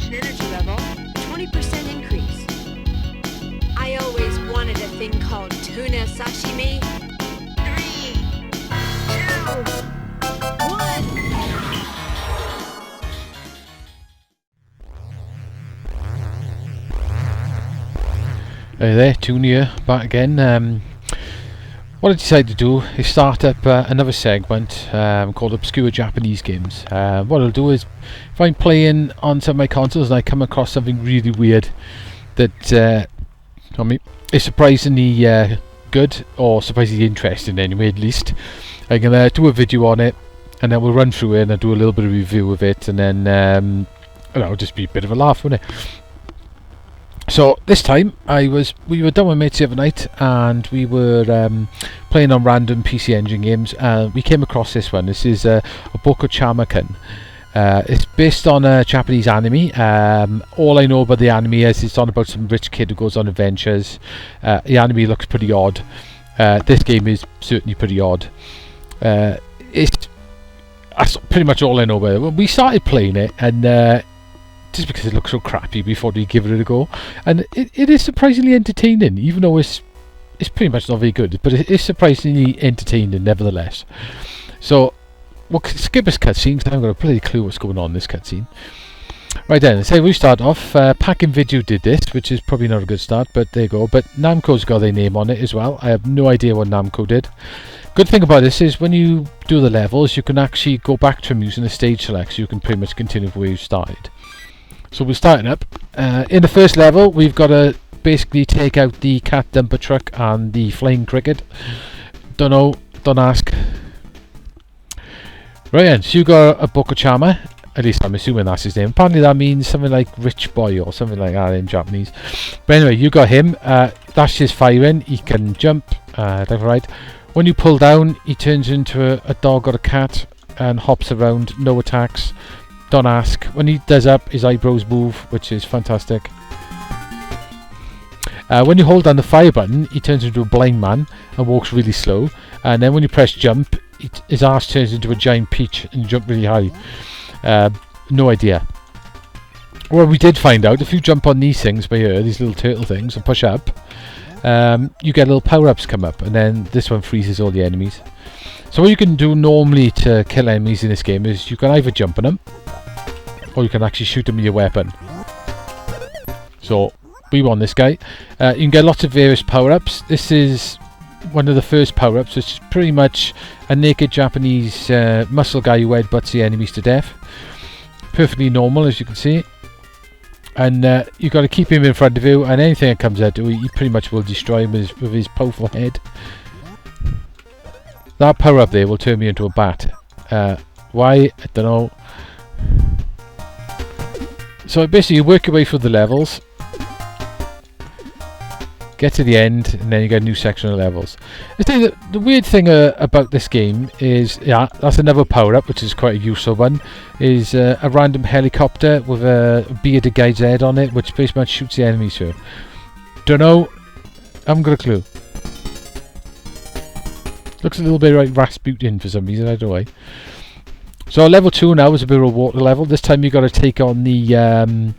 an energy level, a 20% increase. I always wanted a thing called tuna sashimi. 3, 2, 1. Hey there, Tune here, back again. What I decided to do is start up another segment called Obscure Japanese Games. What I'll do is, if I'm playing on some of my consoles and I come across something really weird that is surprisingly good, or surprisingly interesting anyway at least, I'm going to do a video on it, and then we'll run through it and I'll do a little bit of review of it, and then it'll just be a bit of a laugh, won't it? So this time we were down with mates the other night, and we were playing on random PC Engine games. We came across this one. This is Obocchama kun. It's based on a Japanese anime. All I know about the anime is it's on about some rich kid who goes on adventures. The anime looks pretty odd. This game is certainly pretty odd. That's pretty much all I know about it. When we started playing it, and just because it looks so crappy, we thought we'd give it a go, and it is surprisingly entertaining, even though it's pretty much not very good, but it is surprisingly entertaining nevertheless. So we'll skip this cutscene because I haven't got a bloody clue what's going on in this cutscene. Right then, so we start off. Packing Video did this, which is probably not a good start, but there you go. But Namco's got their name on it as well. I have no idea what Namco did. Good thing about this is when you do the levels, you can actually go back to them using the stage select, so you can pretty much continue where you started. So we're starting up. In the first level, we've got to basically take out the cat dumper truck and the flying cricket. Don't know, don't ask. Right then, so you got Obocchama, at least I'm assuming that's his name. Apparently that means something like rich boy or something like that in Japanese. But anyway, you got him. That's his firing. He can jump, left and right. When you pull down, he turns into a dog or a cat and hops around, no attacks. Don't ask. When he does up, his eyebrows move, which is fantastic. When you hold down the fire button, he turns into a blind man and walks really slow. And then when you press jump, his arse turns into a giant peach and you jump really high. No idea. Well, we did find out, if you jump on these things by here, these little turtle things, and push up, you get little power-ups come up, and then this one freezes all the enemies. So what you can do normally to kill enemies in this game is you can either jump on them, or you can actually shoot them with your weapon. So we want this guy. You can get lots of various power-ups. This is one of the first power-ups, which is pretty much a naked Japanese muscle guy who headbutts the enemies to death. Perfectly normal, as you can see. And you've got to keep him in front of you, and anything that comes at you, he pretty much will destroy him with his powerful head. That power up there will turn me into a bat. Why? I don't know. So basically you work your way through the levels, get to the end, and then you get a new section of levels. I think that the weird thing about this game is, yeah, that's another power up, which is quite a useful one, is a random helicopter with a bearded guy's head on it, which pretty much shoots the enemies through. Don't know. I haven't got a clue. Looks a little bit like Rasputin for some reason, I don't know why. So level 2 now is a bit of a water level. This time you've got to take on the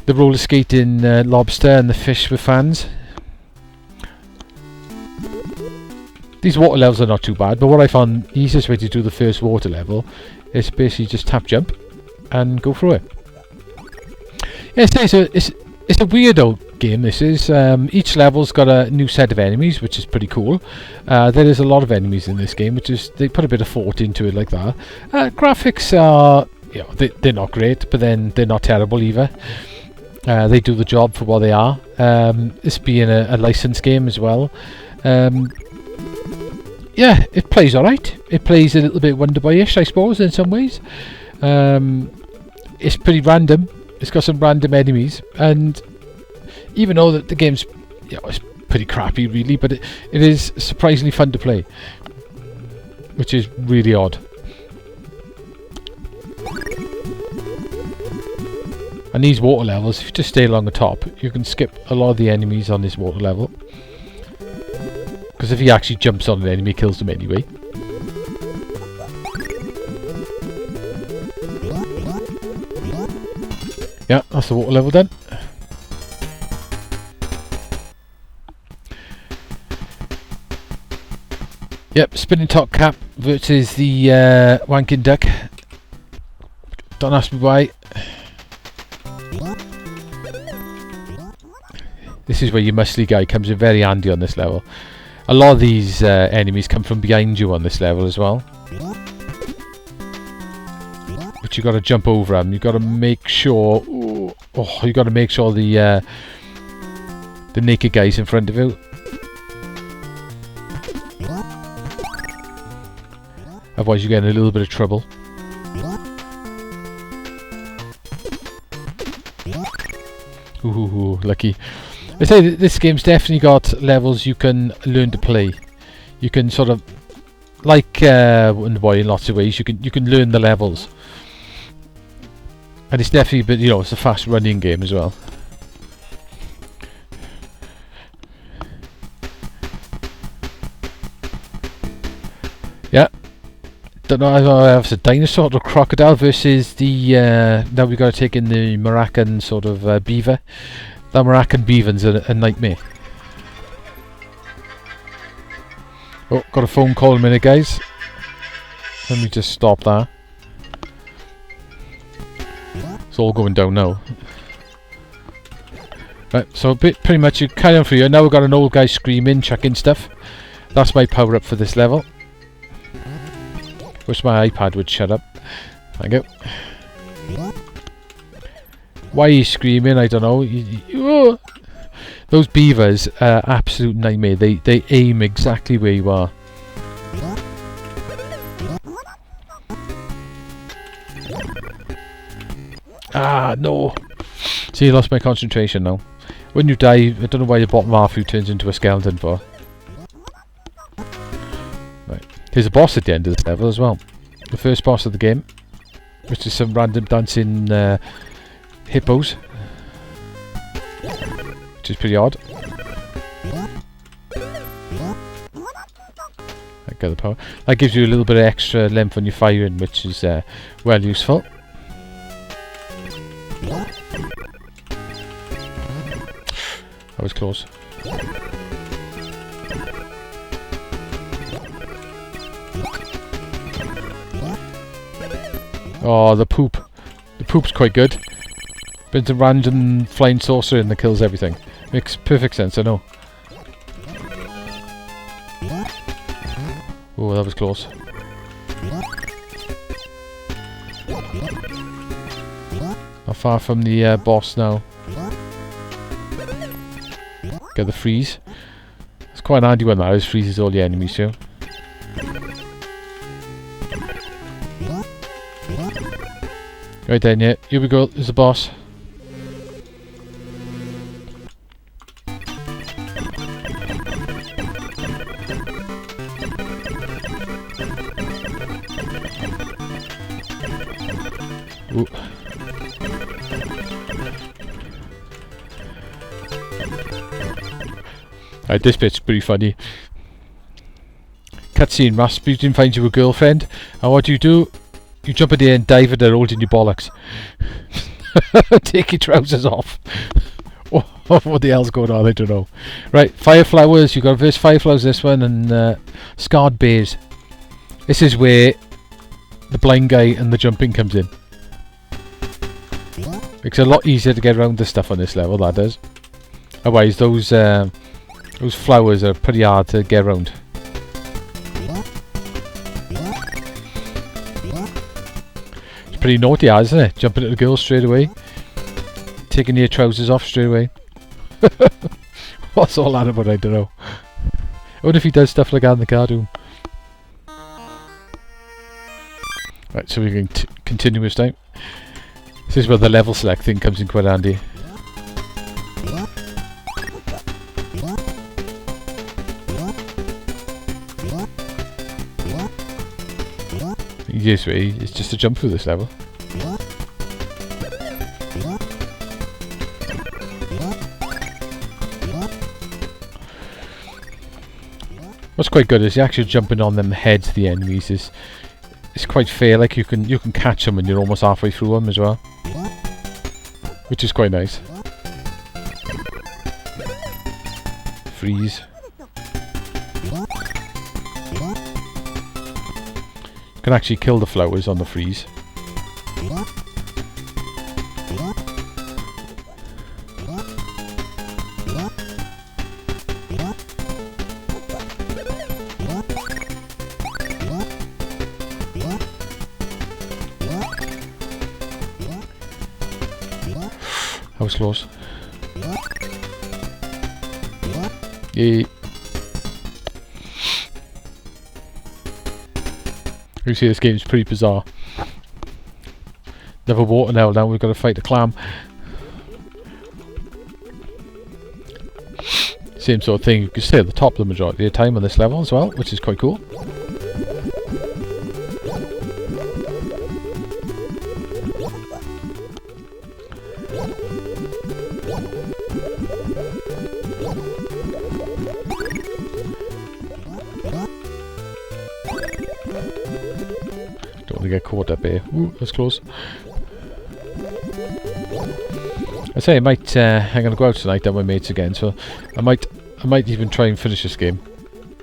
roller skating lobster and the fish with fans. These water levels are not too bad, but what I found the easiest way to do the first water level is basically just tap jump and go through it. Yeah, it's a weirdo game, this is. Each level's got a new set of enemies, which is pretty cool. There is a lot of enemies in this game, which is, they put a bit of thought into it like that. Graphics are, you know, they're not great, but then they're not terrible either. They do the job for what they are. This being a licensed game as well. Yeah, it plays alright. It plays a little bit Wonder Boy-ish, I suppose, in some ways. It's pretty random. It's got some random enemies, and even though the game's, you know, it's pretty crappy really, but it is surprisingly fun to play, which is really odd. And these water levels, if you just stay along the top, you can skip a lot of the enemies on this water level, because if he actually jumps on an enemy, he kills them anyway. Yeah, that's the water level done. Yep, spinning top cap versus the wanking duck. Don't ask me why. This is where your muscly guy comes in very handy on this level. A lot of these enemies come from behind you on this level as well. But you got to jump over them. You got to make sure. Oh, you got to make sure the naked guy's in front of you. Otherwise, you get in a little bit of trouble. Ooh, lucky. I say this game's definitely got levels you can learn to play. You can sort of, like Wonder Boy in lots of ways, you can learn the levels. And it's definitely, but you know, it's a fast running game as well. Yeah. Don't know if it's a dinosaur or crocodile versus the now we've got to take in the Moroccan sort of beaver. The Moroccan beaver's a nightmare. Oh, got a phone call in a minute, guys. Let me just stop that. It's all going down now. Right, so pretty much you carry on through here. Now we've got an old guy screaming, chucking stuff. That's my power up for this level. Wish my iPad would shut up. Thank you. Why he's screaming, I don't know. Those beavers are absolute nightmare. They aim exactly where you are. Ah, no. See, I lost my concentration now. When you die, I don't know why the bottom half of you turns into a skeleton for. Right. There's a boss at the end of this level as well. The first boss of the game. Which is some random dancing hippos. Which is pretty odd. I get the power. That gives you a little bit of extra length on your firing, which is well useful. That was close. Oh, the poop. The poop's quite good. But it's a random flying saucer that kills everything. Makes perfect sense, I know. Oh, that was close. Not far from the boss now. Get the freeze. It's quite handy when that is, freezes all the enemies too. Right then, yeah, here we go, there's the boss. Ooh. Right, this bit's pretty funny. Cutscene, Rasputin finds you a girlfriend, and what do? You jump in there and dive at her holding your bollocks. Take your trousers off. What the hell's going on? I don't know. Right, fire flowers. You've got first fire flowers this one, and scarred bears. This is where the blind guy and the jumping comes in. Makes it a lot easier to get around the stuff on this level, that does. Otherwise, those flowers are pretty hard to get around. It's pretty naughty, isn't it? Jumping at the girl straight away. Taking your trousers off straight away. What's all that about? I don't know. I wonder if he does stuff like that in the cartoon. Right, so we can continue this time. This is where the level select thing comes in quite handy. The easiest way is just to jump through this level. What's quite good is you're actually jumping on them heads of the enemies is it's quite fair. Like you can catch them when you're almost halfway through them as well. which is quite nice. Freeze. You can actually kill the flowers on the freeze. That was close. Yay. You see, this game's pretty bizarre. Never water now we've got to fight a clam. Same sort of thing, you can stay at the top the majority of the time on this level as well, which is quite cool. Don't want to get caught up here. Ooh, that's close. I say I might. I'm gonna go out tonight with my mates again, so I might even try and finish this game.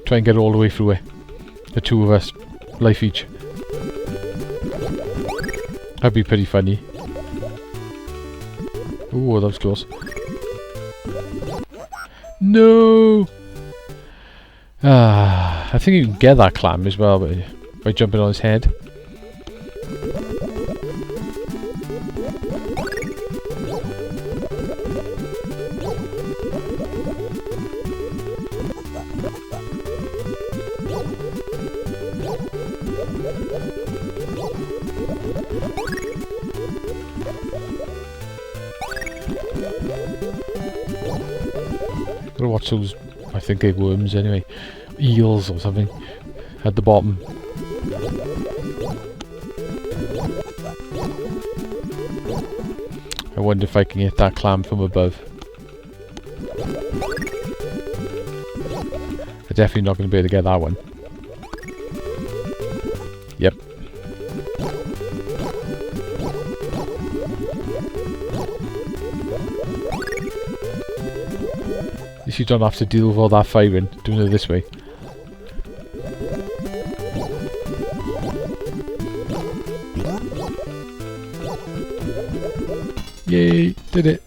Try and get all the way through it. The two of us, life each. That'd be pretty funny. Ooh, that was close. No. I think you can get that clam as well by jumping on his head. Gotta watch those, I think they're worms anyway. Eels or something at the bottom. I wonder if I can get that clam from above. I'm definitely not going to be able to get that one. Yep. At least you don't have to deal with all that firing, doing it this way. Yay, did it.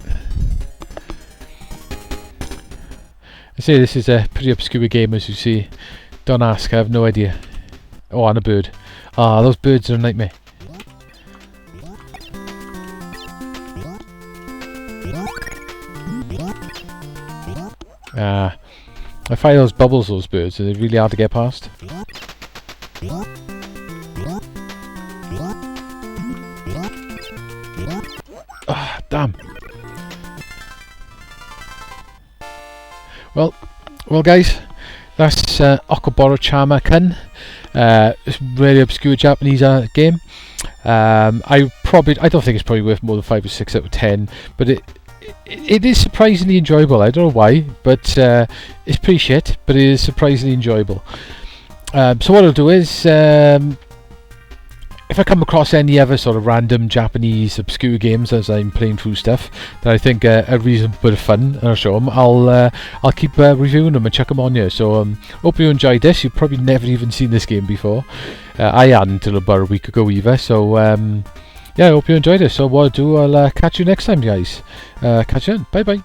I say this is a pretty obscure game, as you see. Don't ask, I have no idea. Oh, and a bird. Ah, those birds are a nightmare. I find those bubbles, those birds, are really hard to get past. Ah, damn. Well guys, that's Obocchama kun. It's a really obscure Japanese game. I don't think it's probably worth more than 5 or 6 out of 10, but it is surprisingly enjoyable. I don't know why, but it's pretty shit, but it is surprisingly enjoyable. So what I'll do is, if I come across any other sort of random Japanese obscure games as I'm playing through stuff that I think are a reasonable bit of fun, and I'll show them, I'll keep reviewing them and chuck them on here. So hope you enjoyed this. You've probably never even seen this game before. I hadn't until about a week ago either. So yeah, I hope you enjoyed it. So what I'll do, I'll catch you next time, guys. Catch you then. Bye bye.